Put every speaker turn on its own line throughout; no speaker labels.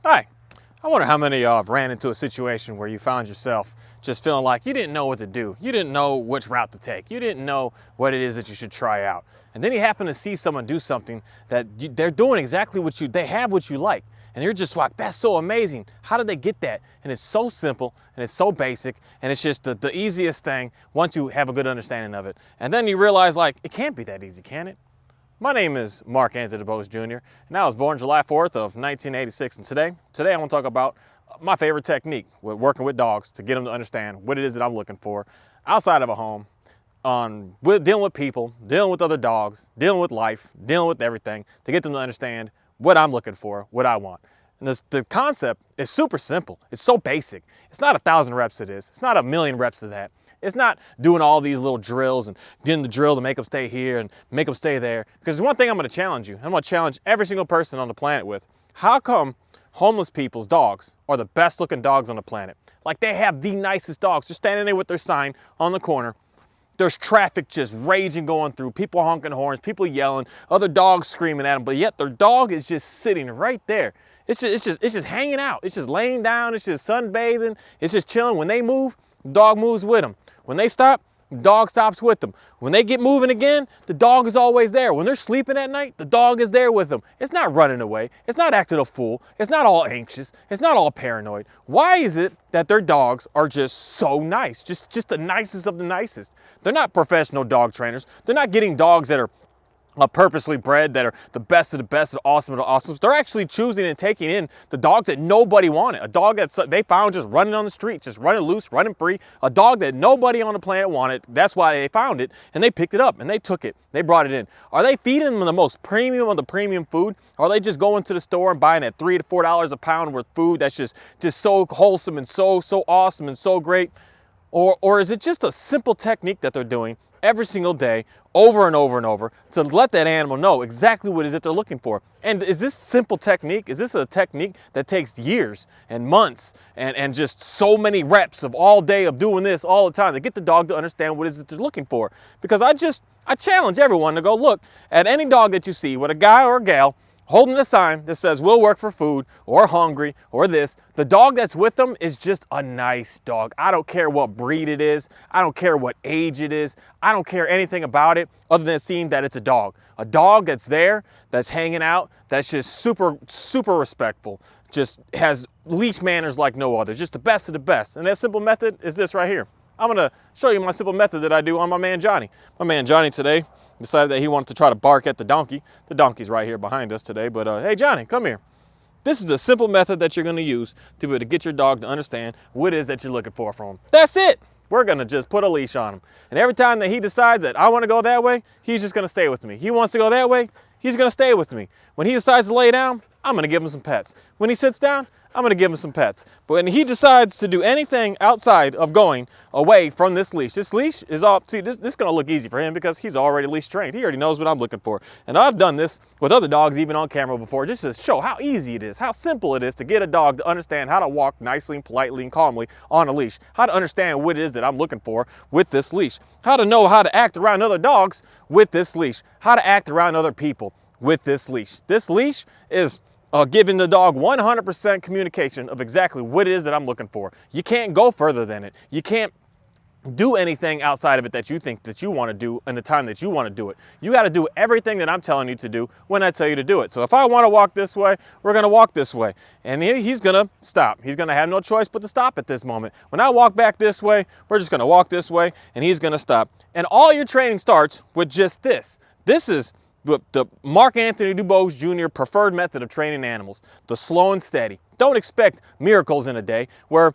Hi. I wonder how many of y'all have ran into a situation where you found yourself just feeling like you didn't know what to do. You didn't know which route to take. You didn't know what it is that you should try out. And then you happen to see someone do something that they're doing exactly they have what you like. And you're just like, that's so amazing. How did they get that? And it's so simple and it's so basic and it's just the easiest thing once you have a good understanding of it. And then you realize like, it can't be that easy, can it? My name is Mark Anthony DuBose Jr. and I was born July 4th of 1986. And today I want to talk about my favorite technique with working with dogs to get them to understand what it is that I'm looking for outside of a home, dealing with people, dealing with other dogs, dealing with life, dealing with everything, to get them to understand what I'm looking for, what I want. And the concept is super simple. It's so basic. It's not 1,000 reps of this. It's not 1,000,000 reps of that. It's not doing all these little drills and getting the drill to make them stay here and make them stay there. Because there's one thing I'm going to challenge you. I'm going to challenge every single person on the planet with. How come homeless people's dogs are the best looking dogs on the planet? Like they have the nicest dogs. They're standing there with their sign on the corner. There's traffic just raging going through, people honking horns, people yelling, other dogs screaming at them, but yet their dog is just sitting right there. It's just hanging out. It's just laying down. It's just sunbathing. It's just chilling. When they move, the dog moves with them. When they stop, the dog stops with them. When they get moving again, the dog is always there. When they're sleeping at night, the dog is there with them. It's not running away. It's not acting a fool. It's not all anxious. It's not all paranoid. Why is it that their dogs are just so nice? Just the nicest of the nicest. They're not professional dog trainers. They're not getting dogs that are purposely bred, that are the best of the best, the awesome of the awesome. They're actually choosing and taking in the dogs that nobody wanted. A dog that they found just running on the street, just running loose, running free. A dog that nobody on the planet wanted. That's why they found it, and they picked it up, and they took it. They brought it in. Are they feeding them the most premium of the premium food? Or are they just going to the store and buying that $3 to $4 a pound worth of food that's just so wholesome and so awesome and so great? Or is it just a simple technique that they're doing every single day, over and over and over, to let that animal know exactly what it is that they're looking for? And is this simple technique, is this a technique that takes years and months and just so many reps of all day of doing this all the time to get the dog to understand what it is that they're looking for? Because I challenge everyone to go look at any dog that you see with a guy or a gal holding a sign that says, "We'll work for food," or "hungry," or this. The dog that's with them is just a nice dog. I don't care what breed it is. I don't care what age it is. I don't care anything about it other than seeing that it's a dog. A dog that's there, that's hanging out, that's just super respectful, just has leash manners like no other, just the best of the best. And that simple method is this right here. I'm gonna show you my simple method that I do on my man Johnny. My man Johnny today decided that he wanted to try to bark at the donkey. The donkey's right here behind us today, but hey Johnny, come here. This is the simple method that you're gonna use to be able to get your dog to understand what it is that you're looking for from him. That's it. We're gonna just put a leash on him. And every time that he decides that I wanna go that way, he's just gonna stay with me. He wants to go that way, he's gonna stay with me. When he decides to lay down, I'm gonna give him some pets. When he sits down, I'm gonna give him some pets. But when he decides to do anything outside of going away from this leash is all, see, this is gonna look easy for him because he's already leash trained. He already knows what I'm looking for. And I've done this with other dogs, even on camera before, just to show how easy it is, how simple it is to get a dog to understand how to walk nicely and politely and calmly on a leash, how to understand what it is that I'm looking for with this leash, how to know how to act around other dogs with this leash, how to act around other people with this leash. This leash is giving the dog 100% communication of exactly what it is that I'm looking for. You can't go further than it. You can't do anything outside of it that you think that you want to do in the time that you want to do it. You got to do everything that I'm telling you to do when I tell you to do it. So if I want to walk this way, we're going to walk this way. And he's going to stop. He's going to have no choice but to stop at this moment. When I walk back this way, we're just going to walk this way and he's going to stop. And all your training starts with just this. This is the Mark Anthony DuBose Jr. preferred method of training animals, the slow and steady. Don't expect miracles in a day, where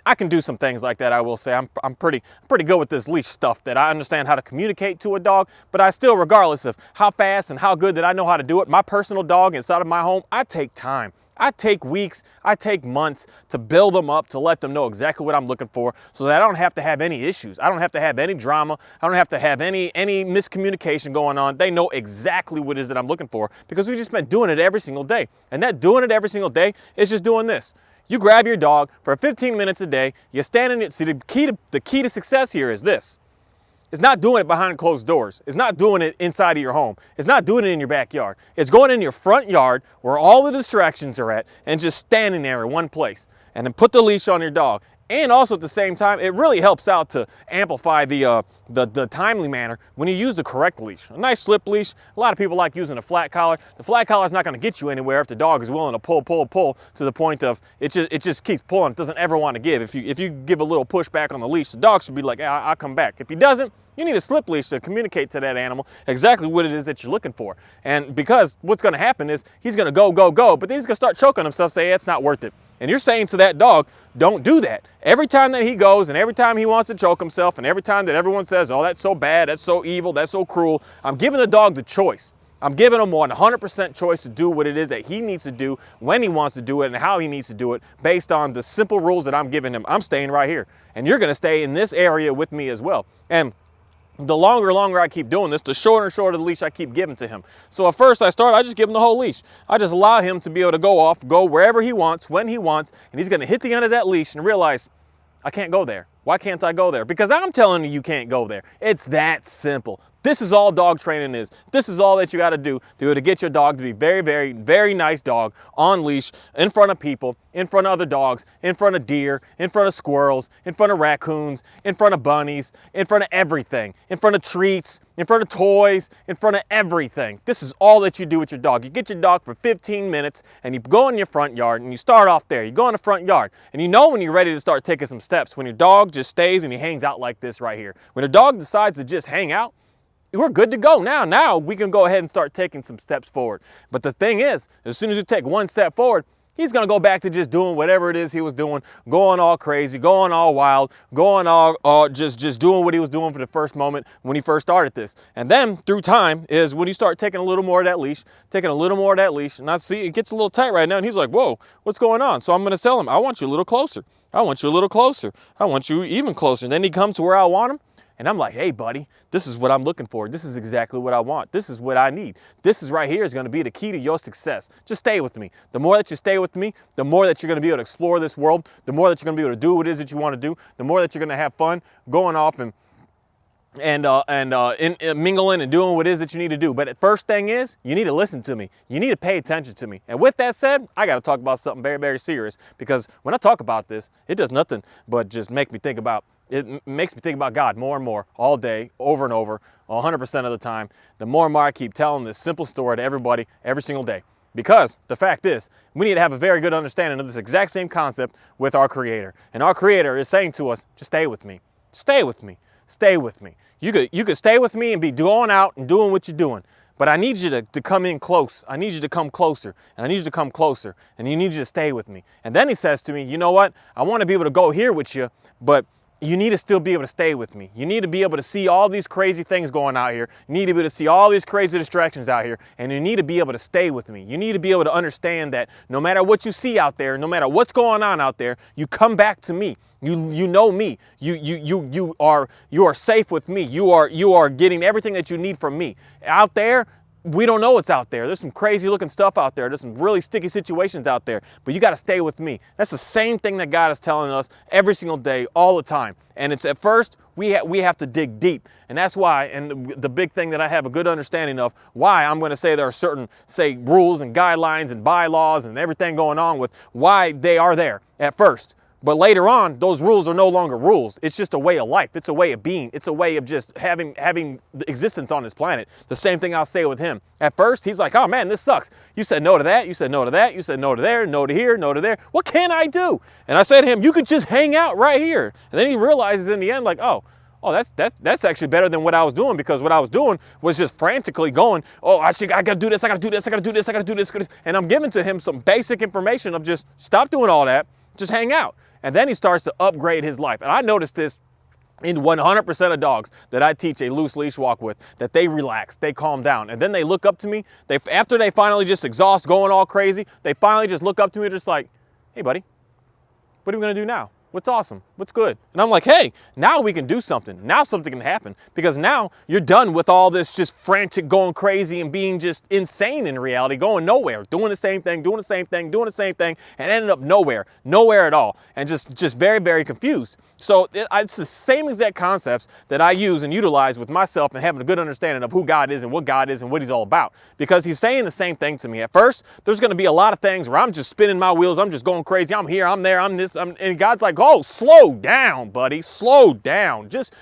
I can do some things like that. I will say I'm pretty good with this leash stuff, that I understand how to communicate to a dog, but I still, regardless of how fast and how good that I know how to do it, my personal dog inside of my home, I take time. I take weeks, I take months to build them up, to let them know exactly what I'm looking for, so that I don't have to have any issues. I don't have to have any drama. I don't have to have any miscommunication going on. They know exactly what it is that I'm looking for, because we've just been doing it every single day. And that doing it every single day is just doing this. You grab your dog for 15 minutes a day, you stand in it. See, the key to success here is this. is not doing it behind closed doors. It's not doing it inside of your home. It's not doing it in your backyard. It's going in your front yard where all the distractions are at and just standing there in one place. And then put the leash on your dog. And also at the same time, it really helps out to amplify the timely manner when you use the correct leash. A nice slip leash. A lot of people like using a flat collar. The flat collar is not going to get you anywhere if the dog is willing to pull to the point of it just keeps pulling. It doesn't ever want to give. If you give a little push back on the leash, the dog should be like, I'll come back. If he doesn't, you need a slip leash to communicate to that animal exactly what it is that you're looking for. And because what's going to happen is he's going to go, but then he's going to start choking himself, say, it's not worth it. And you're saying to that dog, don't do that. Every time that he goes and every time he wants to choke himself and every time that everyone says, oh, that's so bad, that's so evil, that's so cruel, I'm giving the dog the choice. I'm giving him 100% choice to do what it is that he needs to do, when he wants to do it, and how he needs to do it, based on the simple rules that I'm giving him. I'm staying right here. And you're going to stay in this area with me as well. And the longer I keep doing this, the shorter and shorter the leash I keep giving to him. So at first I just give him the whole leash. I just allow him to be able to go wherever he wants, when he wants, and he's going to hit the end of that leash and realize, I can't go there. Why can't I go there? Because I'm telling you can't go there. It's that simple. This is all dog training is. This is all that you got to do to get your dog to be very, very, very nice dog on leash, in front of people, in front of other dogs, in front of deer, in front of squirrels, in front of raccoons, in front of bunnies, in front of everything, in front of treats, in front of toys, in front of everything. This is all that you do with your dog. You get your dog for 15 minutes and you go in your front yard and you start off there. You go in the front yard and you know when you're ready to start taking some steps, when your dog just stays and he hangs out like this right here. When a dog decides to just hang out, we're good to go now. Now we can go ahead and start taking some steps forward. But the thing is, as soon as you take one step forward, he's going to go back to just doing whatever it is he was doing, going all crazy, going all wild, going all just doing what he was doing for the first moment when he first started this. And then through time is when you start taking a little more of that leash, and I see it gets a little tight right now. And he's like, whoa, what's going on? So I'm going to tell him, I want you a little closer. I want you a little closer. I want you even closer. And then he comes to where I want him. And I'm like, hey, buddy, this is what I'm looking for. This is exactly what I want. This is what I need. This is right here is going to be the key to your success. Just stay with me. The more that you stay with me, the more that you're going to be able to explore this world, the more that you're going to be able to do what it is that you want to do, the more that you're going to have fun going off and mingling and doing what it is that you need to do. But the first thing is, you need to listen to me. You need to pay attention to me. And with that said, I got to talk about something very, very serious, because when I talk about this, it does nothing but just make me think about God more and more all day, over and over, 100% of the time. The more and more I keep telling this simple story to everybody every single day. Because the fact is, we need to have a very good understanding of this exact same concept with our Creator. And our Creator is saying to us, just stay with me. Stay with me. Stay with me. You could stay with me and be going out and doing what you're doing. But I need you to come in close. I need you to come closer. And I need you to come closer. And you need you to stay with me. And then he says to me, you know what? I want to be able to go here with you, but you need to still be able to stay with me. You need to be able to see all these crazy things going out here. You need to be able to see all these crazy distractions out here. And you need to be able to stay with me. You need to be able to understand that no matter what you see out there, no matter what's going on out there, you come back to me. You know me. You are safe with me. You are getting everything that you need from me. Out there, we don't know what's out there. There's some crazy looking stuff out there. There's some really sticky situations out there, but you got to stay with me. That's the same thing that God is telling us every single day, all the time. And it's at first, we have to dig deep. And that's why, and the big thing that I have a good understanding of why I'm going to say there are certain, rules and guidelines and bylaws and everything going on with why they are there at first. But later on, those rules are no longer rules. It's just a way of life. It's a way of being. It's a way of just having existence on this planet. The same thing I'll say with him. At first, he's like, oh man, this sucks. You said no to that. You said no to that. You said no to there, no to here, no to there. What can I do? And I said to him, you could just hang out right here. And then he realizes in the end, like, oh, that's actually better than what I was doing, because what I was doing was just frantically going, oh, I got to do this, I got to do this, I got to do this, I got to do this. And I'm giving to him some basic information of just stop doing all that, just hang out. And then he starts to upgrade his life. And I noticed this in 100% of dogs that I teach a loose leash walk with, that they relax, they calm down. And then they look up to me. After they finally just exhaust, going all crazy, they finally just look up to me just like, hey, buddy, what are we going to do now? What's awesome? What's good? And I'm like, hey, now we can do something. Now something can happen, because now you're done with all this just frantic, going crazy and being just insane in reality, going nowhere, doing the same thing, doing the same thing, doing the same thing, and ended up nowhere at all, and just very, very confused. So it's the same exact concepts that I use and utilize with myself and having a good understanding of who God is and what he's all about, because he's saying the same thing to me. At first, there's going to be a lot of things where I'm just spinning my wheels, I'm just going crazy, I'm here, I'm there, I'm this, and God's like, oh, slow down, buddy, slow down, just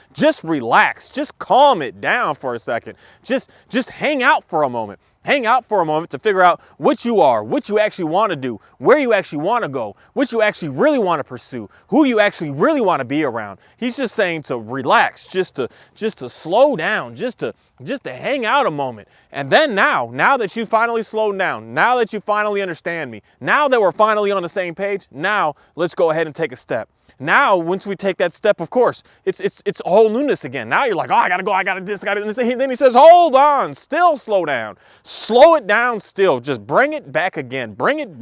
relax, just calm it down for a second, just hang out for a moment. Hang out for a moment to figure out what you are, what you actually want to do, where you actually want to go, what you actually really want to pursue, who you actually really want to be around. He's just saying to relax, just to slow down, just to hang out a moment. And then now that you finally slowed down, now that you finally understand me, now that we're finally on the same page, now let's go ahead and take a step. Now, once we take that step, of course, it's a whole newness again. Now you're like, oh, I gotta go, I gotta this, I gotta this. And then he says, hold on, still slow down. Slow it down still. Just bring it back again. Bring it,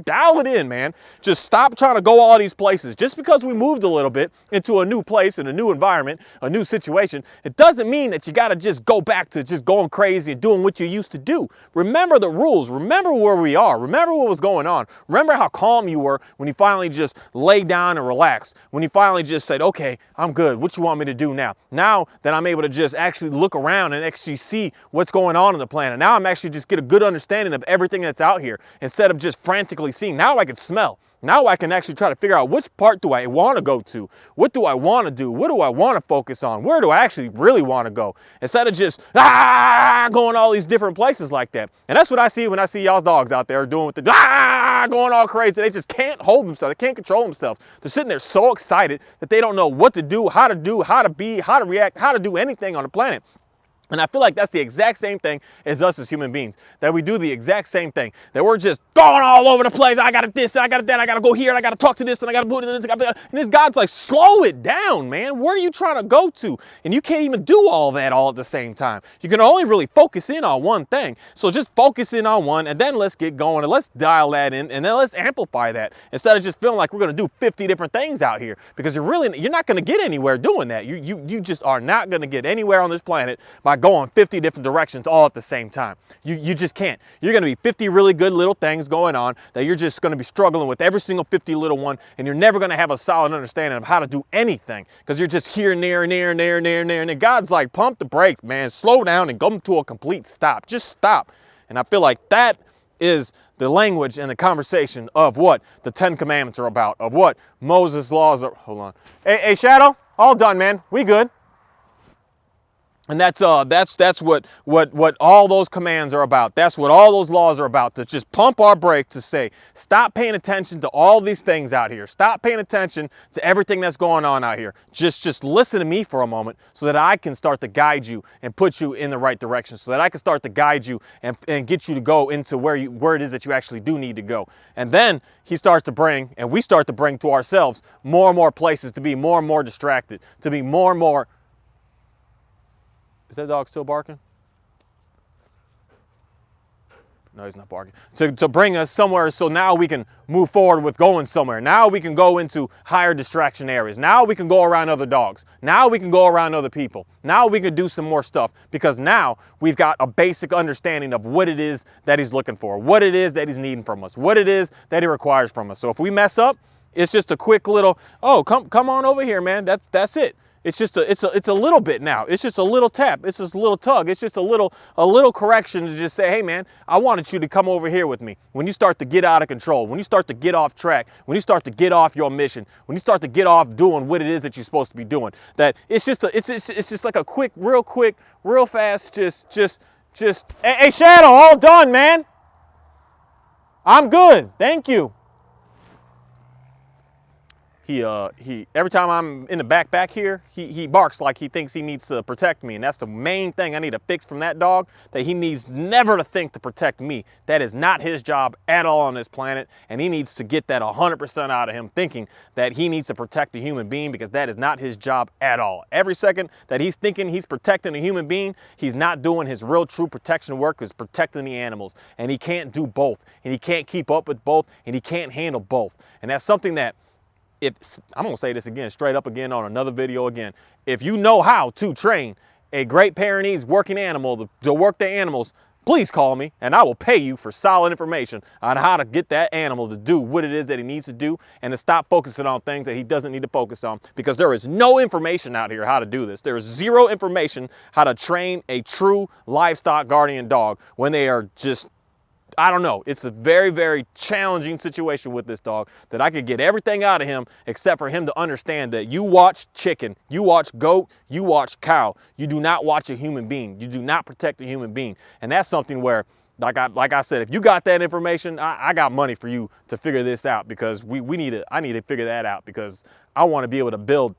dial it in, man. Just stop trying to go all these places. Just because we moved a little bit into a new place, in a new environment, a new situation, it doesn't mean that you gotta just go back to just going crazy and doing what you used to do. Remember the rules. Remember where we are. Remember what was going on. Remember how calm you were when you finally just laid down and relaxed, when you finally just said, okay, I'm good. What you want me to do now? Now that I'm able to just actually look around and actually see what's going on the planet. Now I'm actually just get a good understanding of everything that's out here instead of just frantically seeing. Now I can smell. Now I can actually try to figure out which part do I want to go to? What do I want to do? What do I want to focus on? Where do I actually really want to go? Instead of just going all these different places like that. And that's what I see when I see y'all's dogs out there doing with the going all crazy. They just can't hold themselves. They can't control themselves. They're sitting there so excited that they don't know what to do, how to be, how to react, how to do anything on the planet. And I feel like that's the exact same thing as us as human beings, that we do the exact same thing, that we're just going all over the place. I got this, I got that, I got to go here, and I got to talk to this, and I got to put this, and this God's like, slow it down, man. Where are you trying to go to? And you can't even do all that all at the same time. You can only really focus in on one thing. So just focus in on one, and then let's get going, and let's dial that in, and then let's amplify that, instead of just feeling like we're going to do 50 different things out here, because you're not going to get anywhere doing that. You just are not going to get anywhere on this planet by going 50 different directions all at the same time. You just can't. You're going to be 50 really good little things going on that you're just going to be struggling with every single 50 little one, and you're never going to have a solid understanding of how to do anything, because you're just here, near, and God's like, pump the brakes, man. Slow down and come to a complete stop. Just stop. And I feel like that is the language and the conversation of what the 10 Commandments are about, of what Moses' laws are. Hold on. Hey, Shadow, all done, man. We good. And that's what all those commands are about. That's what all those laws are about, to just pump our brake, to say, stop paying attention to all these things out here. Stop paying attention to everything that's going on out here. Just listen to me for a moment, so that I can start to guide you and put you in the right direction, so that I can start to guide you and get you to go into where it is that you actually do need to go. And then he starts to bring, and we start to bring to ourselves more and more places to be more and more distracted, to be more and more. Is that dog still barking? No, he's not barking. To bring us somewhere, so now we can move forward with going somewhere. Now we can go into higher distraction areas. Now we can go around other dogs. Now we can go around other people. Now we can do some more stuff, because now we've got a basic understanding of what it is that he's looking for, what it is that he's needing from us, what it is that he requires from us. So if we mess up, it's just a quick little, oh, come on over here, man. That's it. It's just it's a little bit now. It's just a little tap. It's just a little tug. It's just a little correction to just say, hey man, I wanted you to come over here with me. When you start to get out of control, when you start to get off track, when you start to get off your mission, when you start to get off doing what it is that you're supposed to be doing, that it's just like a quick, real fast, just. Hey Shadow, all done, man. I'm good. Thank you. He every time I'm in the back here, he barks like he thinks he needs to protect me. And that's the main thing I need to fix from that dog, that he needs never to think to protect me. That is not his job at all on this planet. And he needs to get that 100% out of him, thinking that he needs to protect a human being, because that is not his job at all. Every second that he's thinking he's protecting a human being, he's not doing his real true protection work, is protecting the animals. And he can't do both. And he can't keep up with both. And he can't handle both. And that's something that, if I'm gonna say this again, straight up again on another video again, if you know how to train a Great Pyrenees working animal to work the animals, please call me and I will pay you for solid information on how to get that animal to do what it is that he needs to do and to stop focusing on things that he doesn't need to focus on, because there is no information out here how to do this. There is zero information how to train a true livestock guardian dog when they are just, I don't know. It's a very, very challenging situation with this dog that I could get everything out of him except for him to understand that you watch chicken, you watch goat, you watch cow. You do not watch a human being. You do not protect a human being. And that's something where, like I said, if you got that information, I got money for you to figure this out, because I need to figure that out, because I want to be able to build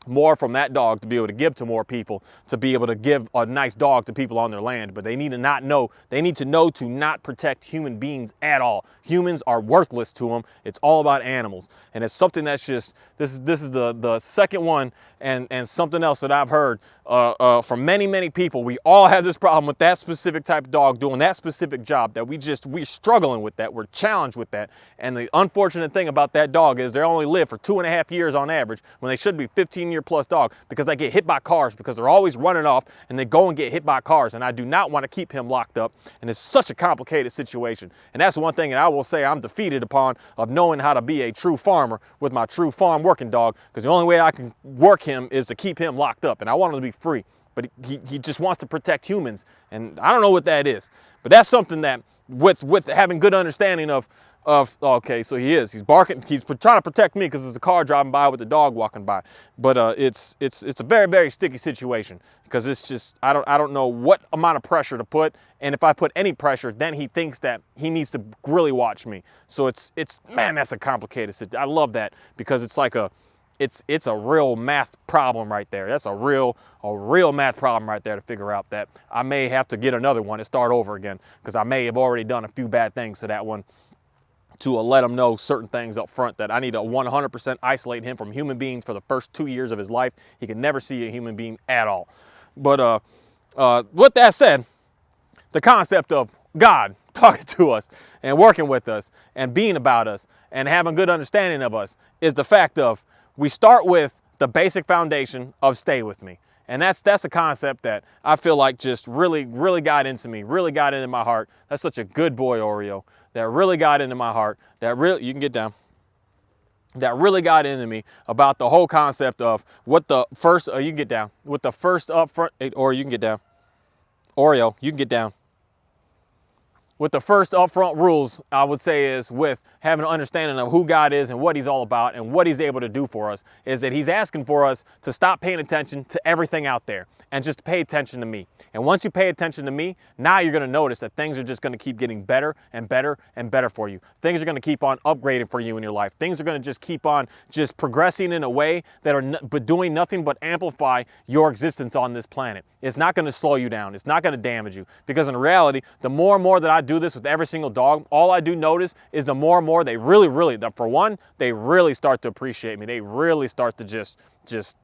more from that dog to be able to give to more people, to be able to give a nice dog to people on their land. But they need to know to not protect human beings at all. Humans are worthless to them. It's all about animals. And it's something that's just, this is the second one, and something else that I've heard from many, many people. We all have this problem with that specific type of dog doing that specific job, that we're struggling with that. We're challenged with that. And the unfortunate thing about that dog is they only live for 2.5 years on average, when they should be 15-year plus dog, because they get hit by cars, because they're always running off and they go and get hit by cars. And I do not want to keep him locked up. And it's such a complicated situation. And that's one thing that I will say I'm defeated upon, of knowing how to be a true farmer with my true farm working dog, because the only way I can work him is to keep him locked up. And I want him to be free, but he just wants to protect humans. And I don't know what that is, but that's something that with having good understanding of, okay, so he's barking, he's trying to protect me because there's a car driving by with the dog walking by. But it's a very, very sticky situation, because it's just, I don't know what amount of pressure to put. And if I put any pressure, then he thinks that he needs to really watch me. So it's man, that's a complicated situation. I love that, because it's like it's a real math problem right there. That's a real math problem right there to figure out, that I may have to get another one and start over again, because I may have already done a few bad things to that one, to let him know certain things up front, that I need to 100% isolate him from human beings for the first 2 years of his life. He can never see a human being at all. But with that said, the concept of God talking to us and working with us and being about us and having a good understanding of us is the fact of, we start with the basic foundation of stay with me. And that's a concept that I feel like just really got into me, really got into my heart. That's such a good boy, Oreo. That really got into my heart. You can get down. That really got into me about the whole concept of what the first, you can get down. With the first up front, or you can get down. Oreo, you can get down. With the first upfront rules, I would say, is with having an understanding of who God is and what he's all about and what he's able to do for us, is that he's asking for us to stop paying attention to everything out there and just pay attention to me. And once you pay attention to me, now you're going to notice that things are just going to keep getting better and better and better for you. Things are going to keep on upgrading for you in your life. Things are going to just keep on just progressing in a way that are doing nothing but amplify your existence on this planet. It's not going to slow you down. It's not going to damage you, because in reality, the more and more that I do this with every single dog, all I do notice is the more and more they really, for one, they really start to appreciate me. They really start to just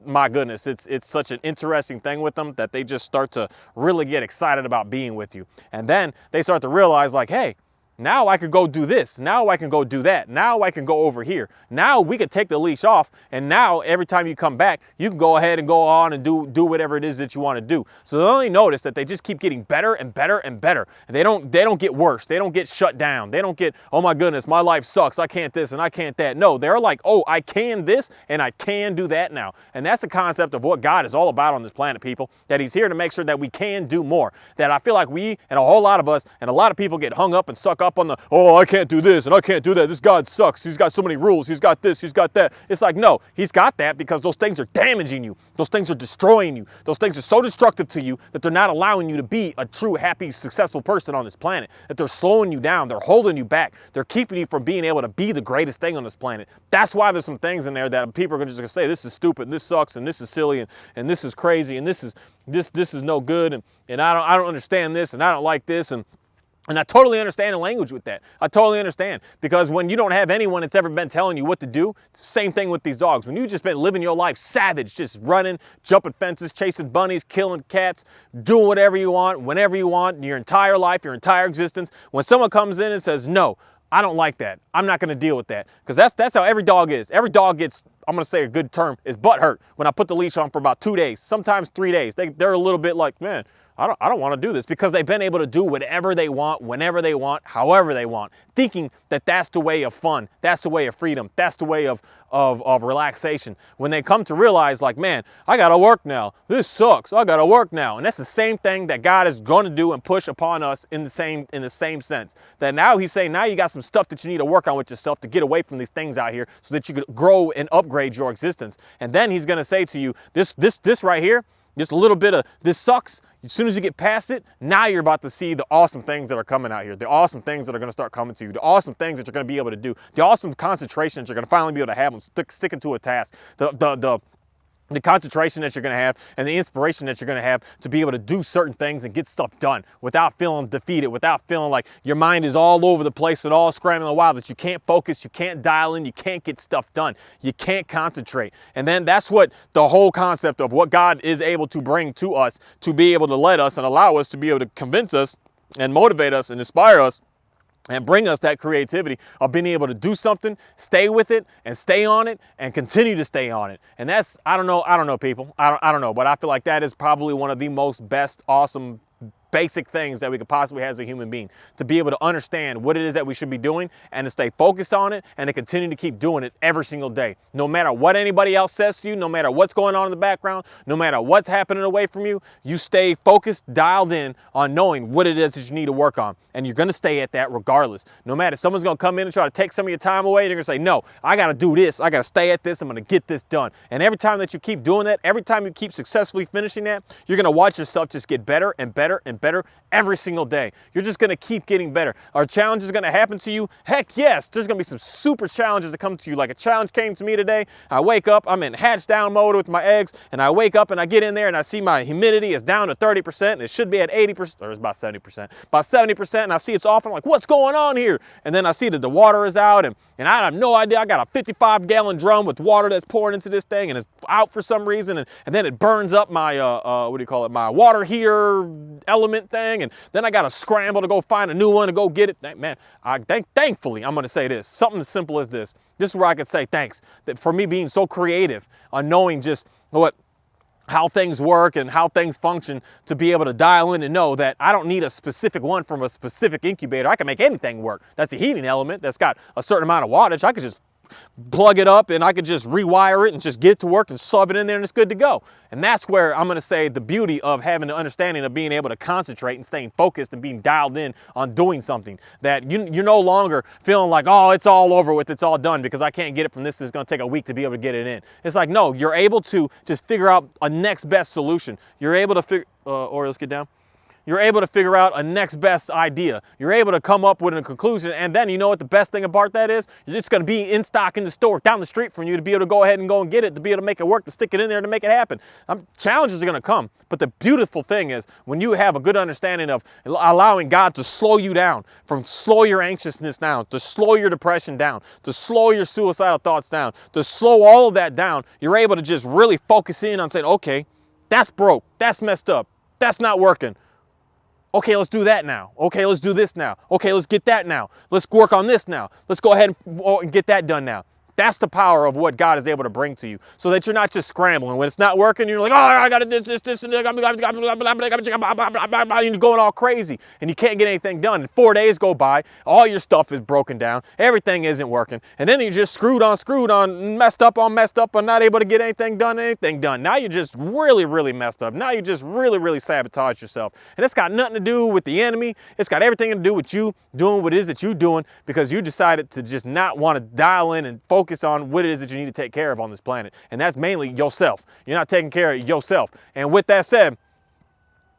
my goodness, it's such an interesting thing with them, that they just start to really get excited about being with you. And then they start to realize, like, hey, now I could go do this. Now I can go do that. Now I can go over here. Now we could take the leash off. And now every time you come back, you can go ahead and go on and do whatever it is that you want to do. So they only notice that they just keep getting better and better and better. And they don't get worse. They don't get shut down. They don't get, oh my goodness, my life sucks. I can't this and I can't that. No, they're like, oh, I can this and I can do that now. And that's the concept of what God is all about on this planet, people. That he's here to make sure that we can do more. That I feel like we, and a whole lot of us, and a lot of people get hung up and suck up on the, oh, I can't do this and I can't do that. This God sucks. He's got so many rules. He's got this, he's got that. It's like, no, he's got that because those things are damaging you. Those things are destroying you. Those things are so destructive to you that they're not allowing you to be a true, happy, successful person on this planet. That they're slowing you down. They're holding you back. They're keeping you from being able to be the greatest thing on this planet. That's why there's some things in there that people are just going to say, this is stupid, this sucks, and this is silly, and this is crazy, and this is no good, and I don't understand this, and I don't like this, and I totally understand the language with that. I totally understand. Because when you don't have anyone that's ever been telling you what to do, same thing with these dogs. When you've just been living your life savage, just running, jumping fences, chasing bunnies, killing cats, doing whatever you want, whenever you want, your entire life, your entire existence. When someone comes in and says, no, I don't like that. I'm not going to deal with that. Because that's how every dog is. Every dog gets, I'm going to say a good term, is butthurt when I put the leash on for about 2 days, sometimes 3 days. They're a little bit like, man, I don't want to do this, because they've been able to do whatever they want, whenever they want, however they want, thinking that that's the way of fun, that's the way of freedom, that's the way of relaxation. When they come to realize, like, man, I got to work now. This sucks. I got to work now. And that's the same thing that God is going to do and push upon us in the same sense. That now he's saying, now you got some stuff that you need to work on with yourself to get away from these things out here so that you could grow and upgrade your existence. And then he's going to say to you, this right here, just a little bit of this sucks. As soon as you get past it, now you're about to see the awesome things that are coming out here, the awesome things that are going to start coming to you, the awesome things that you're going to be able to do, the awesome concentration that you're going to finally be able to have on sticking to a task, the concentration that you're going to have and the inspiration that you're going to have to be able to do certain things and get stuff done without feeling defeated, without feeling like your mind is all over the place and all scrambling wild, that you can't focus, you can't dial in, you can't get stuff done, you can't concentrate. And then that's what the whole concept of what God is able to bring to us, to be able to let us and allow us to be able to convince us and motivate us and inspire us and bring us that creativity of being able to do something, stay with it, and stay on it, and continue to stay on it. And that's, I don't know, people. I don't know, but I feel like that is probably one of the most best, awesome, basic things that we could possibly have as a human being, to be able to understand what it is that we should be doing and to stay focused on it and to continue to keep doing it every single day. No matter what anybody else says to you, no matter what's going on in the background, no matter what's happening away from you, you stay focused, dialed in on knowing what it is that you need to work on. And you're going to stay at that regardless. No matter, someone's going to come in and try to take some of your time away, you're going to say, no, I got to do this. I got to stay at this. I'm going to get this done. And every time that you keep doing that, every time you keep successfully finishing that, you're going to watch yourself just get better and better and better every single day. You're just going to keep getting better. Are challenges going to happen to you? Heck yes. There's going to be some super challenges that come to you. Like a challenge came to me today. I wake up, I'm in hatch down mode with my eggs, and I wake up and I get in there and I see my humidity is down to 30% and it should be at 80%, or it's about 70%. About 70%, and I see it's off. I'm like, what's going on here? And then I see that the water is out, and I have no idea. I got a 55-gallon drum with water that's pouring into this thing, and it's out for some reason, and then it burns up my, my water heater element thing, and then I got to scramble to go find a new one to go get it. Man, thankfully, I'm going to say this, something as simple as this. This is where I could say thanks that for me being so creative on knowing just how things work and how things function, to be able to dial in and know that I don't need a specific one from a specific incubator. I can make anything work. That's a heating element that's got a certain amount of wattage. I could just plug it up and I could just rewire it and just get it to work and shove it in there and it's good to go. And that's where I'm going to say the beauty of having the understanding of being able to concentrate and staying focused and being dialed in on doing something, that you're no longer feeling like, oh, it's all over with, it's all done because I can't get it from this. It's going to take a week to be able to get it in. It's like, no, you're able to just figure out a next best solution. You're able to figure, Orioles, get down. You're able to figure out a next best idea. You're able to come up with a conclusion, and then you know what the best thing about that is? It's going to be in stock in the store down the street from you to be able to go ahead and go and get it, to be able to make it work, to stick it in there to make it happen. Challenges are going to come, but the beautiful thing is when you have a good understanding of allowing God to slow you down, from slow your anxiousness down, to slow your depression down, to slow your suicidal thoughts down, to slow all of that down, you're able to just really focus in on saying, okay, that's broke, that's messed up, that's not working. Okay, let's do that now. Okay, let's do this now. Okay, let's get that now. Let's work on this now. Let's go ahead and get that done now. That's the power of what God is able to bring to you, so that you're not just scrambling. When it's not working, you're like, oh, I got to this, and you're going all crazy, and you can't get anything done. And 4 days go by, all your stuff is broken down, everything isn't working, and then you're just screwed on, messed up, and not able to get anything done. Now you're just really, really messed up. Now you just really, really sabotage yourself. And it's got nothing to do with the enemy. It's got everything to do with you doing what it is that you're doing, because you decided to just not want to dial in and focus on what it is that you need to take care of on this planet. And that's mainly yourself. You're not taking care of yourself. And with that said,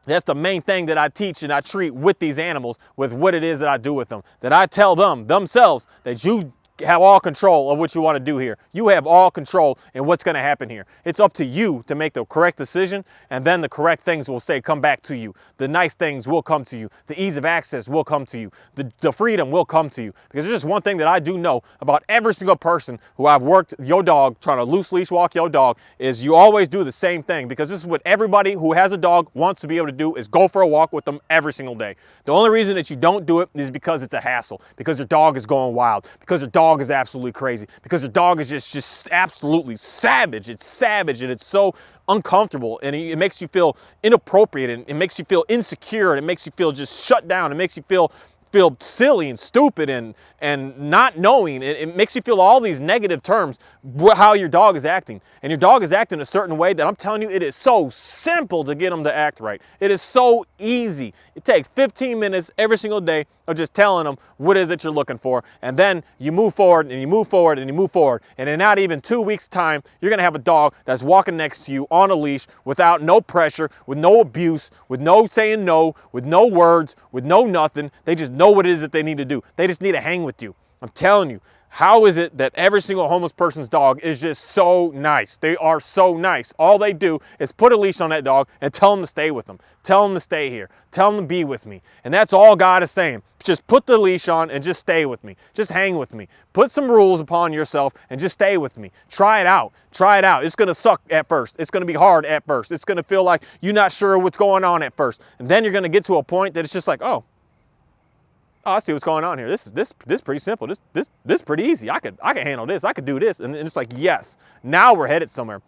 that's the main thing that I teach and I treat with these animals, with what it is that I do with them. That I tell them themselves that you have all control of what you want to do here. You have all control in what's going to happen here. It's up to you to make the correct decision, and then the correct things will come back to you. The nice things will come to you. The ease of access will come to you. The freedom will come to you. Because there's just one thing that I do know about every single person who I've worked your dog, trying to loose leash walk your dog, is you always do the same thing, because this is what everybody who has a dog wants to be able to do, is go for a walk with them every single day. The only reason that you don't do it is because it's a hassle, because your dog is going wild, because your dog is absolutely crazy, because your dog is just absolutely savage. It's savage, and it's so uncomfortable, and it makes you feel inappropriate, and it makes you feel insecure, and it makes you feel just shut down. It makes you feel silly and stupid and not knowing. It makes you feel all these negative terms how your dog is acting. And your dog is acting a certain way that I'm telling you, it is so simple to get them to act right. It is so easy. It takes 15 minutes every single day of just telling them what it is that you're looking for. And then you move forward and you move forward and you move forward. And in not even 2 weeks' time, you're going to have a dog that's walking next to you on a leash without no pressure, with no abuse, with no saying no, with no words, with no nothing. They just know what it is that they need to do. They just need to hang with you. I'm telling you, how is it that every single homeless person's dog is just so nice? They are so nice. All they do is put a leash on that dog and tell them to stay with them. Tell them to stay here. Tell them to be with me. And that's all God is saying. Just put the leash on and just stay with me. Just hang with me. Put some rules upon yourself and just stay with me. Try it out. Try it out. It's going to suck at first. It's going to be hard at first. It's going to feel like you're not sure what's going on at first. And then you're going to get to a point that it's just like, oh, I see what's going on here. This pretty simple. This pretty easy. I can handle this. I could do this. And it's like, yes, now we're headed somewhere.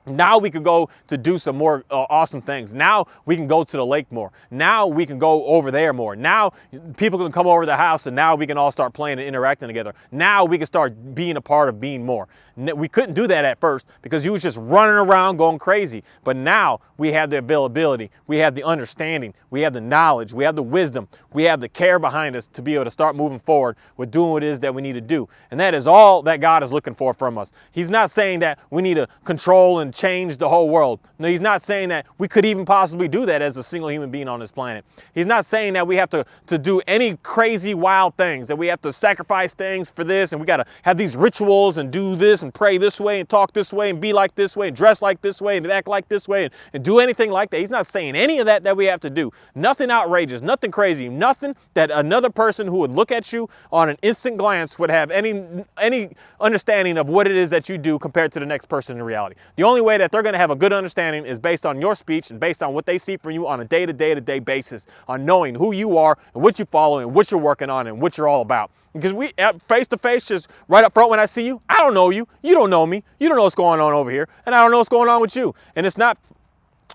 Now we could go to do some more awesome things. Now we can go to the lake more. Now we can go over there more. Now people can come over to the house, and now we can all start playing and interacting together. Now we can start being a part of being more. We couldn't do that at first because you was just running around going crazy. But now we have the availability. We have the understanding. We have the knowledge. We have the wisdom. We have the care behind us to be able to start moving forward with doing what it is that we need to do. And that is all that God is looking for from us. He's not saying that we need to control and change the whole world. No, he's not saying that we could even possibly do that as a single human being on this planet. He's not saying that we have to do any crazy wild things, that we have to sacrifice things for this, and we got to have these rituals and do this and pray this way and talk this way and be like this way and dress like this way and act like this way and do anything like that. He's not saying any of that we have to do. Nothing outrageous, nothing crazy, nothing that another person who would look at you on an instant glance would have any understanding of what it is that you do compared to the next person in reality. The only way that they're going to have a good understanding is based on your speech and based on what they see from you on a day-to-day basis, on knowing who you are and what you follow and what you're working on and what you're all about. Because we, face to face, just right up front when I see you, I don't know you, you don't know me, you don't know what's going on over here, and I don't know what's going on with you. And it's not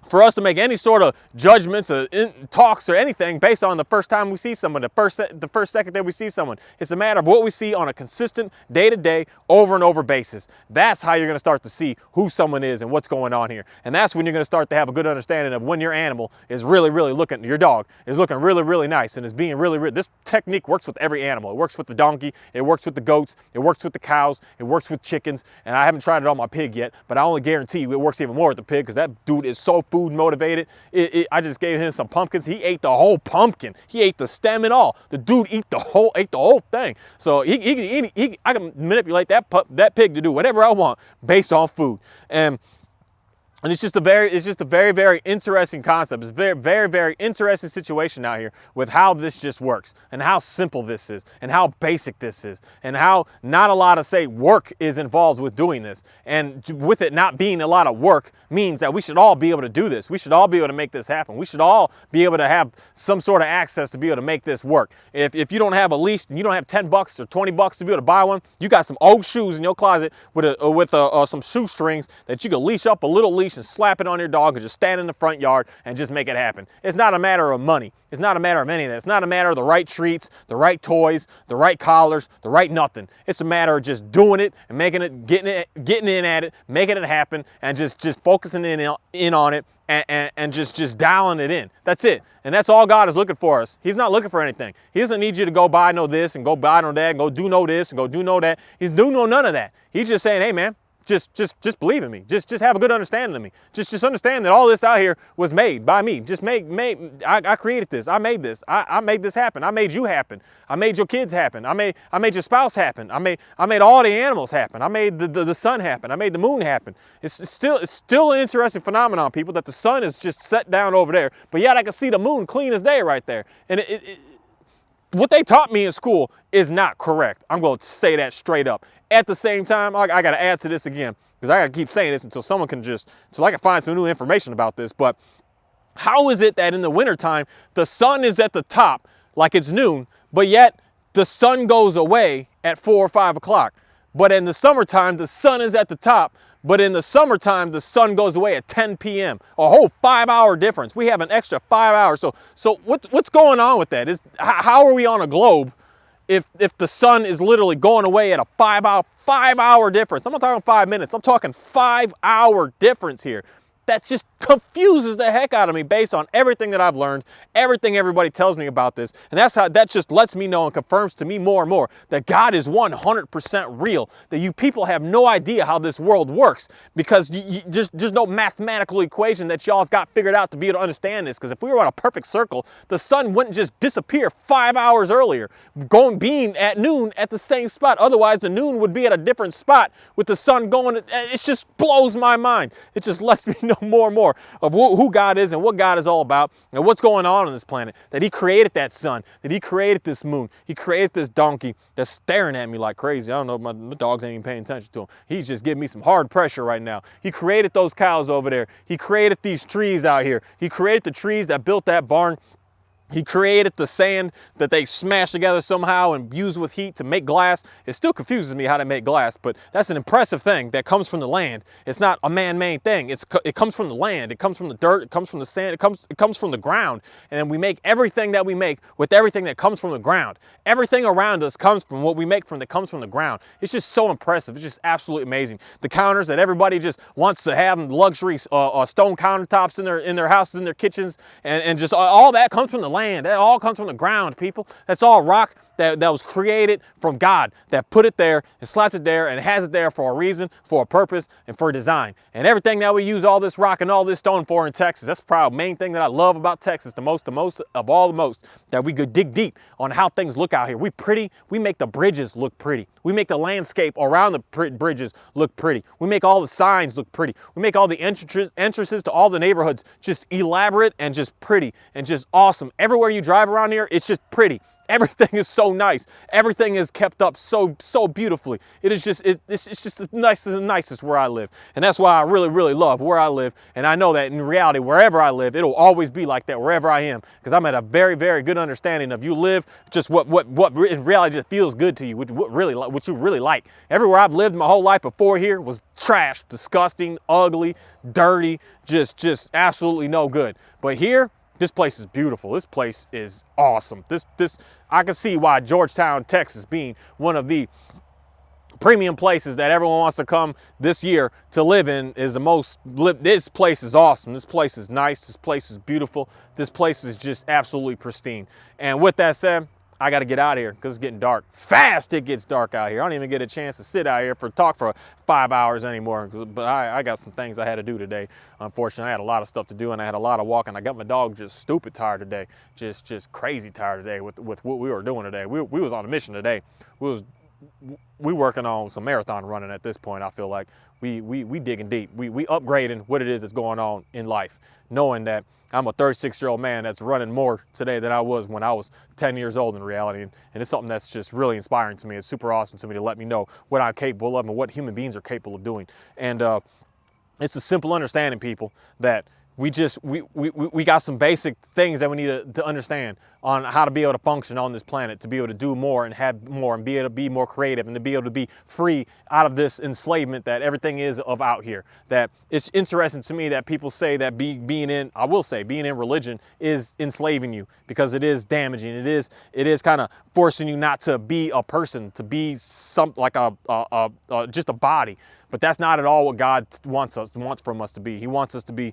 for us to make any sort of judgments or talks or anything based on the first time we see someone, the first second that we see someone. It's a matter of what we see on a consistent day-to-day, over and over basis. That's how you're going to start to see who someone is and what's going on here. And that's when you're going to start to have a good understanding of when your animal is really looking, your dog is looking really nice and is being really, this technique works with every animal. It works with the donkey, it works with the goats, it works with the cows, it works with chickens, and I haven't tried it on my pig yet, but I only guarantee you it works even more with the pig because that dude is so food motivated. I just gave him some pumpkins. He ate the whole pumpkin. He ate the stem and all. The dude ate the whole thing. So I can manipulate that pig to do whatever I want based on food. And it's just a very interesting concept. It's a very interesting situation out here with how this just works and how simple this is and how basic this is and how not a lot of, work is involved with doing this. And with it not being a lot of work means that we should all be able to do this. We should all be able to make this happen. We should all be able to have some sort of access to be able to make this work. If you don't have a leash and you don't have $10 or $20 to be able to buy one, you got some old shoes in your closet with some shoestrings that you can leash up a little leash and slap it on your dog and just stand in the front yard and just make it happen. It's not a matter of money. It's not a matter of any of that. It's not a matter of the right treats, the right toys, the right collars, the right nothing. It's a matter of just doing it and making it, getting in at it, making it happen, and just focusing in on it and just dialing it in. That's it. And that's all God is looking for us. He's not looking for anything. He doesn't need you to go buy no this and go buy no that and go do no this and go do no that. He's doing no none of that. He's just saying, hey man, just believe in me. Just have a good understanding of me. Just understand that all this out here was made by me. I created this. I made this. I made this happen. I made you happen. I made your kids happen. I made your spouse happen. I made all the animals happen. I made the sun happen. I made the moon happen. It's still an interesting phenomenon, people, that the sun is just set down over there, but yet I can see the moon clean as day right there. And what they taught me in school is not correct. I'm going to say that straight up. At the same time, I got to add to this again, because I got to keep saying this until I can find some new information about this. But how is it that in the wintertime, the sun is at the top like it's noon, but yet the sun goes away at 4 or 5 o'clock? But in the summertime, the sun is at the top, but in the summertime, the sun goes away at 10 p.m. A whole 5-hour difference. We have an extra 5 hours. So what's going on with that? How are we on a globe if the sun is literally going away at a 5-hour difference? I'm not talking 5 minutes. I'm talking 5-hour difference here. That just confuses the heck out of me based on everything that I've learned, everything everybody tells me about this. And that just lets me know and confirms to me more and more that God is 100% real, that you people have no idea how this world works, because there's no mathematical equation that y'all's got figured out to be able to understand this. Because if we were on a perfect circle, the sun wouldn't just disappear 5 hours earlier, being at noon at the same spot. Otherwise, the noon would be at a different spot with the sun going. It just blows my mind. It just lets me know more and more of who God is and what God is all about and what's going on this planet. That he created that sun, that he created this moon, he created this donkey that's staring at me like crazy. I don't know, my dogs ain't even paying attention to him. He's just giving me some hard pressure right now. He created those cows over there. He created these trees out here. He created the trees that built that barn. He created the sand that they smash together somehow and use with heat to make glass. It still confuses me how they make glass, but that's an impressive thing that comes from the land. It's not a man-made thing. It comes from the land. It comes from the dirt. It comes from the sand. It comes from the ground. And we make everything that we make with everything that comes from the ground. Everything around us comes from what we make that comes from the ground. It's just so impressive. It's just absolutely amazing. The counters that everybody just wants to have, luxury stone countertops in their houses, in their kitchens, and just all that comes from the land. That all comes from the ground, people. That's all rock that was created from God, that put it there and slapped it there and has it there for a reason, for a purpose, and for design. And everything that we use all this rock and all this stone for in Texas, that's probably the main thing that I love about Texas the most of all, that we could dig deep on how things look out here. We make the bridges look pretty. We make the landscape around the bridges look pretty. We make all the signs look pretty. We make all the entrances to all the neighborhoods just elaborate and just pretty and just awesome. Everywhere you drive around here, it's just pretty. Everything is so nice. Everything is kept up so beautifully. It's just the nicest where I live. And that's why I really love where I live. And I know that in reality, wherever I live, it'll always be like that wherever I am. Because I'm at a very good understanding of you live just what in reality just feels good to you, what you really like. Everywhere I've lived my whole life before here was trash, disgusting, ugly, dirty, just absolutely no good. But here, this place is beautiful. This place is awesome. I can see why Georgetown, Texas, being one of the premium places that everyone wants to come this year to live in, is this place is awesome. This place is nice. This place is beautiful. This place is just absolutely pristine. And with that said, I got to get out of here because it's getting dark. Fast it gets dark out here. I don't even get a chance to sit out here talk for 5 hours anymore. But I got some things I had to do today. Unfortunately, I had a lot of stuff to do and I had a lot of walking. I got my dog just stupid tired today. Just crazy tired today with what we were doing today. We was on a mission today. We working on some marathon running at this point. I feel like we digging deep. We upgrading what it is that's going on in life, knowing that I'm a 36-year-old man that's running more today than I was when I was 10 years old in reality. And it's something that's just really inspiring to me. It's super awesome to me to let me know what I'm capable of and what human beings are capable of doing. And it's a simple understanding, people, that we got some basic things that we need to understand on how to be able to function on this planet, to be able to do more and have more and be able to be more creative and to be able to be free out of this enslavement that everything is of out here. That it's interesting to me that people say that being in religion is enslaving you, because it is damaging. It is kind of forcing you not to be a person, to be something like just a body. But that's not at all what God wants from us to be. He wants us to be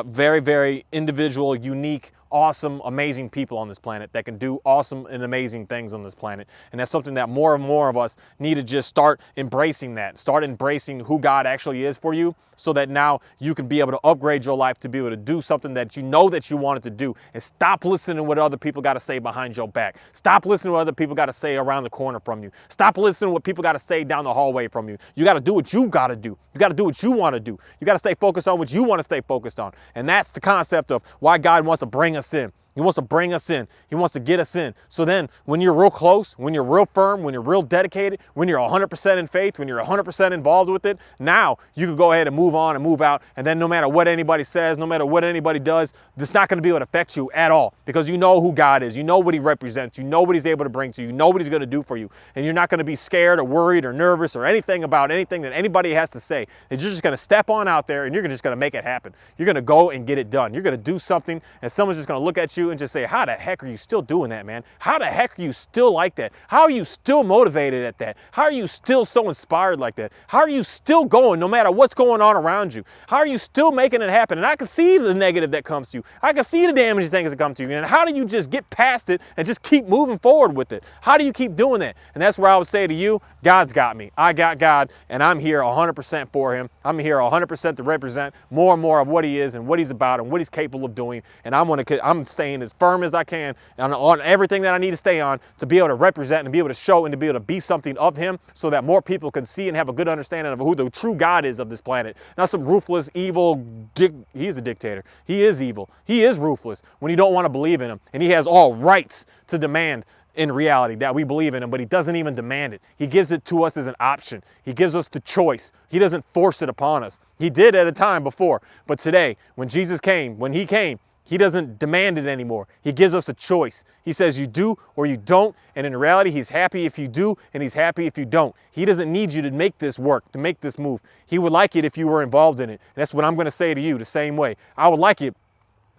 very individual, unique, awesome, amazing people on this planet that can do awesome and amazing things on this planet. And that's something that more and more of us need to just start embracing that. Start embracing who God actually is for you, so that now you can be able to upgrade your life to be able to do something that you know that you wanted to do. And stop listening to what other people got to say behind your back. Stop listening to what other people got to say around the corner from you. Stop listening to what people got to say down the hallway from you. You got to do what you got to do. You got to do what you want to do. You got to stay focused on what you want to stay focused on. And that's the concept of why God wants to bring us in. He wants to bring us in. He wants to get us in. So then when you're real close, when you're real firm, when you're real dedicated, when you're 100% in faith, when you're 100% involved with it, now you can go ahead and move on and move out. And then no matter what anybody says, no matter what anybody does, it's not going to be able to affect you at all, because you know who God is. You know what he represents. You know what he's able to bring to you. You know what he's going to do for you. And you're not going to be scared or worried or nervous or anything about anything that anybody has to say. You're just going to step on out there and you're just going to make it happen. You're going to go and get it done. You're going to do something and someone's just going to look at you and just say, how the heck are you still doing that, man? How the heck are you still like that? How are you still motivated at that? How are you still so inspired like that? How are you still going no matter what's going on around you? How are you still making it happen? And I can see the negative that comes to you. I can see the damaging things that come to you. And how do you just get past it and just keep moving forward with it? How do you keep doing that? And that's where I would say to you, God's got me. I got God, and I'm here 100% for him. I'm here 100% to represent more and more of what he is and what he's about and what he's capable of doing. And I'm staying as firm as I can on everything that I need to stay on to be able to represent and be able to show and to be able to be something of him, so that more people can see and have a good understanding of who the true God is of this planet. Not some ruthless, evil, he is a dictator. He is evil. He is ruthless when you don't want to believe in him. And he has all rights to demand in reality that we believe in him, but he doesn't even demand it. He gives it to us as an option. He gives us the choice. He doesn't force it upon us. He did at a time before, but today, when Jesus came, when he came, he doesn't demand it anymore. He gives us a choice. He says you do or you don't, and in reality, he's happy if you do, and he's happy if you don't. He doesn't need you to make this work, to make this move. He would like it if you were involved in it. And that's what I'm going to say to you the same way. I would like it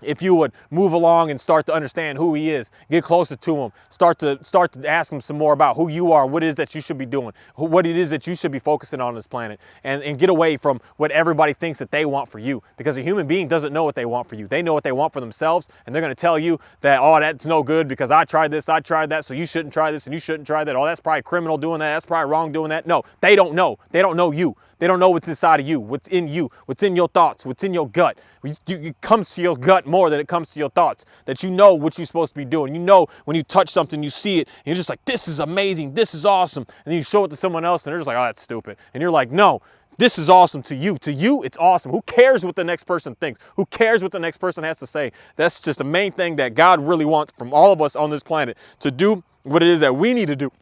if you would move along and start to understand who he is, get closer to him, start to ask him some more about who you are, what it is that you should be doing, what it is that you should be focusing on this planet, and get away from what everybody thinks that they want for you. Because a human being doesn't know what they want for you. They know what they want for themselves, and they're going to tell you that, oh, that's no good because I tried this, I tried that, so you shouldn't try this and you shouldn't try that. Oh, that's probably criminal doing that, that's probably wrong doing that. No, they don't know. They don't know you. They don't know what's inside of you, what's in your thoughts, what's in your gut. It comes to your gut more than it comes to your thoughts, that you know what you're supposed to be doing. You know when you touch something, you see it, and you're just like, this is amazing, this is awesome. And then you show it to someone else, and they're just like, oh, that's stupid. And you're like, no, this is awesome to you. To you, it's awesome. Who cares what the next person thinks? Who cares what the next person has to say? That's just the main thing that God really wants from all of us on this planet, to do what it is that we need to do.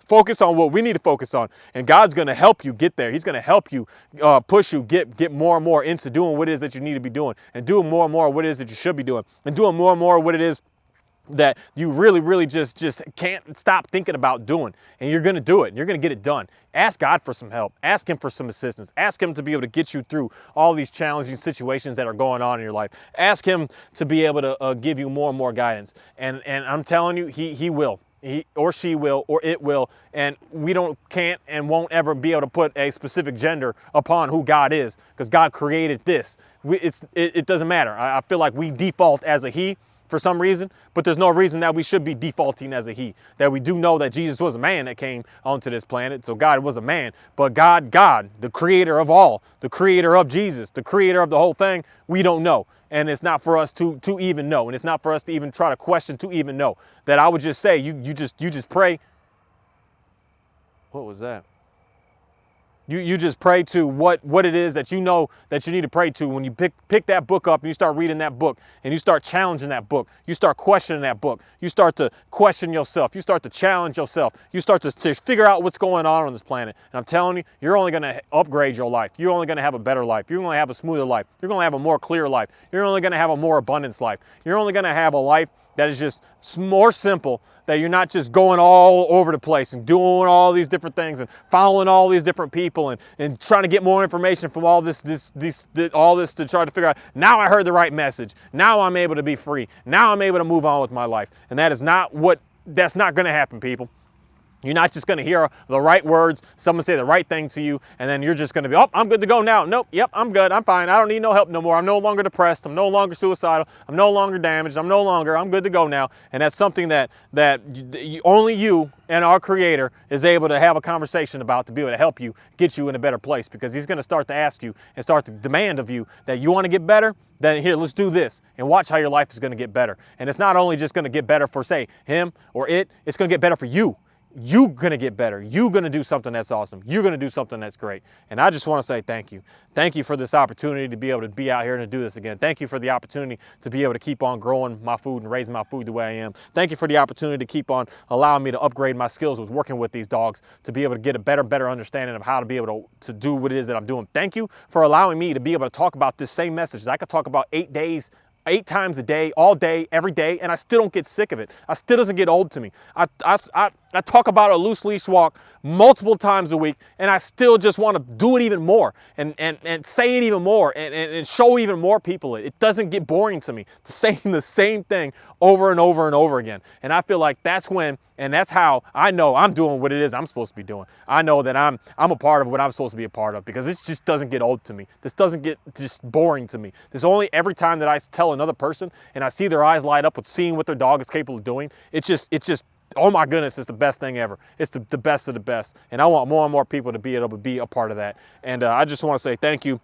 Focus on what we need to focus on, and God's going to help you get there. He's going to help you, push you, get more and more into doing what it is that you need to be doing, and doing more and more what it is that you should be doing, and doing more and more what it is that you really, really just can't stop thinking about doing. And you're going to do it. You're going to get it done. Ask God for some help. Ask him for some assistance. Ask him to be able to get you through all these challenging situations that are going on in your life. Ask him to be able to give you more and more guidance. And I'm telling you, he will. He or she will, or it will, and we can't and won't ever be able to put a specific gender upon who God is, because God created this. It doesn't matter. I feel like we default as a he for some reason, but there's no reason that we should be defaulting as a he. That we do know that Jesus was a man that came onto this planet, so God was a man. But God, the creator of all, the creator of Jesus, the creator of the whole thing, we don't know. And it's not for us to even know, and it's not for us to even try to question to even know. That I would just say, you just pray. What was that? You just pray to what it is that you know that you need to pray to. When you pick that book up and you start reading that book and you start challenging that book, you start questioning that book, you start to question yourself, you start to challenge yourself, you start to figure out what's going on this planet. And I'm telling you, you're only going to upgrade your life. You're only going to have a better life. You're going to have a smoother life. You're going to have a more clear life. You're only going to have a more abundance life. You're only going to have a life that is just more simple, that you're not just going all over the place and doing all these different things and following all these different people and trying to get more information from all this to try to figure out, now I heard the right message. Now I'm able to be free. Now I'm able to move on with my life. And that's not going to happen, people. You're not just going to hear the right words, someone say the right thing to you, and then you're just going to be, oh, I'm good to go now. Nope, yep, I'm good, I'm fine. I don't need no help no more. I'm no longer depressed. I'm no longer suicidal. I'm no longer damaged. I'm good to go now. And that's something that only you and our Creator is able to have a conversation about, to be able to help you, get you in a better place, because He's going to start to ask you and start to demand of you that you want to get better. Then here, let's do this, and watch how your life is going to get better. And it's not only just going to get better for, say, him or it, it's going to get better for you. You're going to get better. You're going to do something that's awesome. You're going to do something that's great. And I just want to say thank you. Thank you for this opportunity to be able to be out here and to do this again. Thank you for the opportunity to be able to keep on growing my food and raising my food the way I am. Thank you for the opportunity to keep on allowing me to upgrade my skills with working with these dogs, to be able to get a better understanding of how to be able to do what it is that I'm doing. Thank you for allowing me to be able to talk about this same message that I could talk about 8 times a day, all day, every day, and I still don't get sick of it. I still doesn't get old to me. I talk about a loose leash walk multiple times a week, and I still just want to do it even more and say it even more and show even more people it. It doesn't get boring to me to saying the same thing over and over and over again. And I feel like that's when, and that's how I know I'm doing what it is I'm supposed to be doing. I know that I'm a part of what I'm supposed to be a part of, because this just doesn't get old to me. This doesn't get just boring to me. There's only every time that I tell another person and I see their eyes light up with seeing what their dog is capable of doing, it's just, oh my goodness, it's the best thing ever. It's the best of the best. And I want more and more people to be able to be a part of that. And I just want to say thank you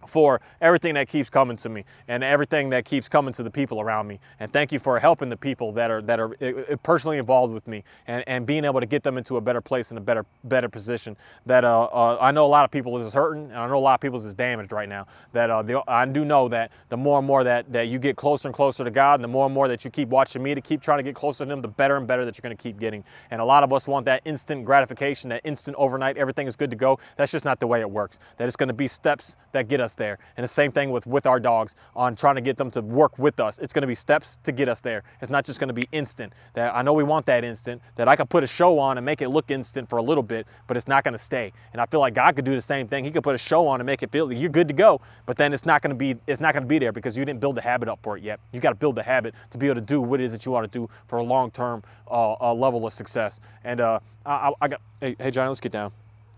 for everything that keeps coming to me and everything that keeps coming to the people around me. And thank you for helping the people that are personally involved with me and being able to get them into a better place and a better position. That I know a lot of people is hurting, and I know a lot of people is damaged right now. That I do know that the more and more that you get closer and closer to God, and the more and more that you keep watching me to keep trying to get closer to Him, the better and better that you're going to keep getting. And a lot of us want that instant gratification, that instant overnight, everything is good to go. That's just not the way it works. That it's going to be steps that get us there. And the same thing with our dogs, on trying to get them to work with us. It's going to be steps to get us there. It's not just going to be instant. That I know we want that instant, that I could put a show on and make it look instant for a little bit, but it's not going to stay. And I feel like God could do the same thing. He could put a show on and make it feel like you're good to go, but then it's not going to be there because you didn't build the habit up for it yet. You got to build the habit to be able to do what it is that you want to do for a long-term level of success. And hey Johnny, let's get down.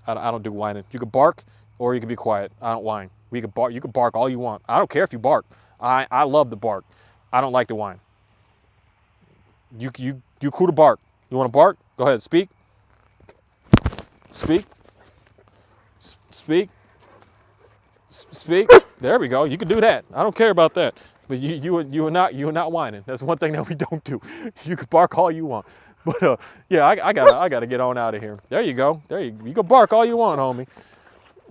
I don't do whining. You can bark or you can be quiet. I don't whine. You can bark all you want. I don't care if you bark. I love the bark. I don't like the whine. You cool to bark. You want to bark? Go ahead, speak. Speak. Speak. Speak. There we go. You can do that. I don't care about that. But you are not whining. That's one thing that we don't do. You can bark all you want. But yeah, I gotta get on out of here. There you go. You can bark all you want, homie.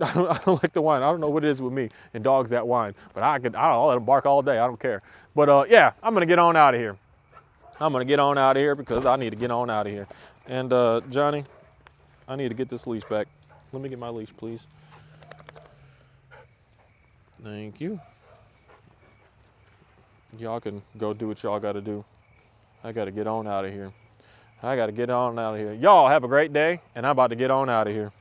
I don't like to whine. I don't know what it is with me and dogs that whine, but I'll let them bark all day. I don't care. But yeah, I'm gonna get on out of here. I'm gonna get on out of here because I need to get on out of here. And Johnny, I need to get this leash back. Let me get my leash, please. Thank you. Y'all can go do what y'all gotta do. I gotta get on out of here. Y'all have a great day, and I'm about to get on out of here.